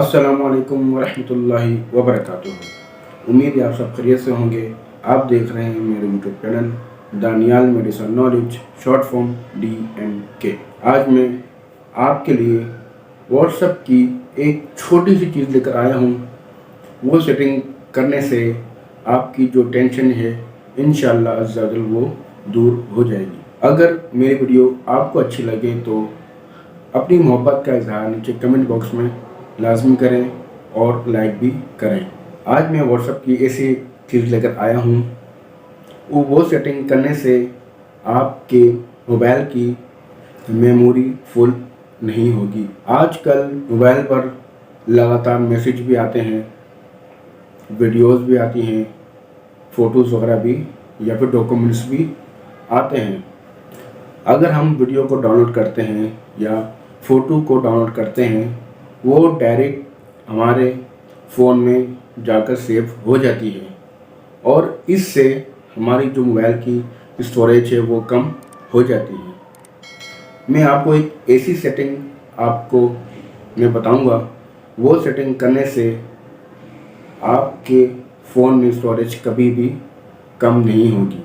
अस्सलामुअलैकुम वरहमतुल्लाहि वबरकातुहू। उम्मीद है आप सब खैरियत से होंगे। आप देख रहे हैं मेरे YouTube channel Daniyal medicine knowledge, short form DMK। आज मैं आपके लिए व्हाट्सएप की एक छोटी सी चीज़ लेकर आया हूँ। वो सेटिंग करने से आपकी जो टेंशन है इंशाअल्लाह अज़्ज़ा वजल वो दूर हो जाएगी। अगर मेरी वीडियो आपको अच्छी लगे तो अपनी मोहब्बत का इजहार नीचे कमेंट बॉक्स में लाजमी करें और लाइक भी करें। आज मैं व्हाट्सएप की ऐसी चीज़ लेकर आया हूँ। वो सेटिंग करने से आपके मोबाइल की मेमोरी फुल नहीं होगी। आजकल मोबाइल पर लगातार मैसेज भी आते हैं, वीडियोस भी आती हैं, फ़ोटोज़ वगैरह भी या फिर डॉक्यूमेंट्स भी आते हैं। अगर हम वीडियो को डाउनलोड करते हैं या फ़ोटो को डाउनलोड करते हैं, वो डायरेक्ट हमारे फ़ोन में जाकर सेव हो जाती है और इससे हमारी जो मोबाइल की स्टोरेज है वो कम हो जाती है। मैं आपको एक ऐसी सेटिंग आपको मैं बताऊंगा। वो सेटिंग करने से आपके फ़ोन में स्टोरेज कभी भी कम नहीं होगी।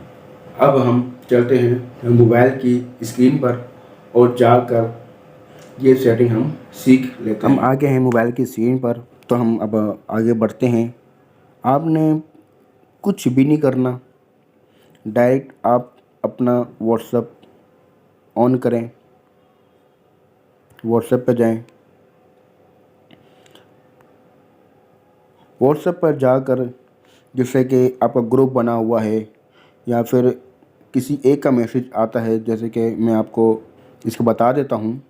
अब हम चलते हैं मोबाइल की स्क्रीन पर और जाकर ये सेटिंग हम सीख लेते हैं। हम आगे हैं मोबाइल की स्क्रीन पर, तो हम अब आगे बढ़ते हैं। आपने कुछ भी नहीं करना, डायरेक्ट आप अपना व्हाट्सएप ऑन करें, व्हाट्सएप पर जाएं। व्हाट्सएप पर जाकर जैसे कि आपका ग्रुप बना हुआ है या फिर किसी एक का मैसेज आता है, जैसे कि मैं आपको इसको बता देता हूँ।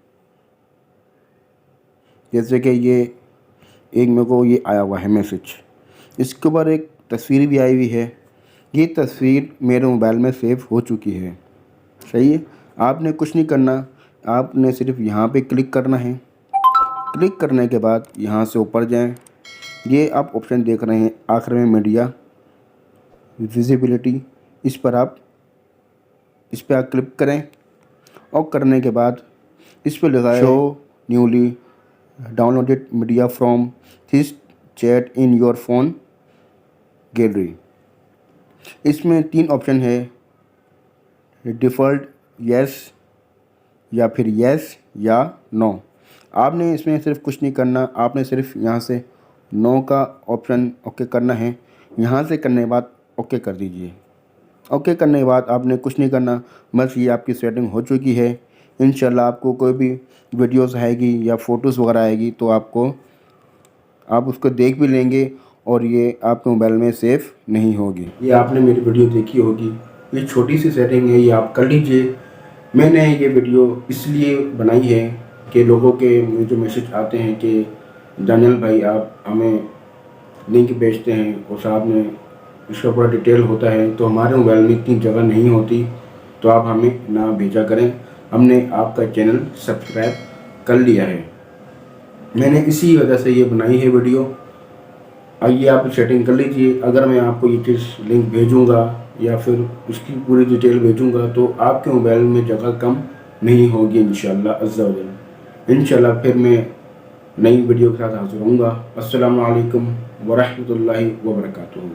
जैसे कि ये एक मेरे को ये आया हुआ है मैसेज, इसके ऊपर एक तस्वीर भी आई हुई है। ये तस्वीर मेरे मोबाइल में सेव हो चुकी है। सही है, आपने कुछ नहीं करना, आपने सिर्फ यहाँ पे क्लिक करना है। क्लिक करने के बाद यहाँ से ऊपर जाएं। ये आप ऑप्शन देख रहे हैं आखिर में, मीडिया विजिबिलिटी, इस पर आप क्लिक करें और करने के बाद इस पर लिखा है show newly downloaded media from this chat in your phone gallery. इसमें 3 ऑप्शन है, डिफ़ॉल्ट, येस या फिर येस या नो। आपने इसमें सिर्फ कुछ नहीं करना, आपने सिर्फ यहाँ से नो का ऑप्शन ओके करना है। यहाँ से करने के बाद ओके कर दीजिए। ओके करने के बाद आपने कुछ नहीं करना, बस ये आपकी सेटिंग हो चुकी है। इंशाल्लाह आपको कोई भी वीडियोस आएगी या फ़ोटोज़ वगैरह आएगी तो आप उसको देख भी लेंगे और ये आपके मोबाइल में सेव नहीं होगी। ये आपने मेरी वीडियो देखी होगी, ये छोटी सी सेटिंग है, ये आप कर लीजिए। मैंने ये वीडियो इसलिए बनाई है कि लोगों के जो मैसेज आते हैं कि दानियाल भाई आप हमें लिंक भेजते हैं और साथ में इसका पूरा डिटेल होता है, तो हमारे मोबाइल में इतनी जगह नहीं होती, तो आप हमें ना भेजा करें। हमने आपका चैनल सब्सक्राइब कर लिया है, मैंने इसी वजह से ये बनाई है वीडियो। आइए आप सेटिंग कर लीजिए। अगर मैं आपको ये चीज़ लिंक भेजूँगा या फिर उसकी पूरी डिटेल भेजूँगा तो आपके मोबाइल में जगह कम नहीं होगी इंशाअल्लाह अज़्ज़ा वजल। इंशाअल्लाह फिर मैं नई वीडियो के साथ हाज़िर होऊंगा। अस्सलामु अलैकुम वरहमतुल्लाहि वबरकातुहू।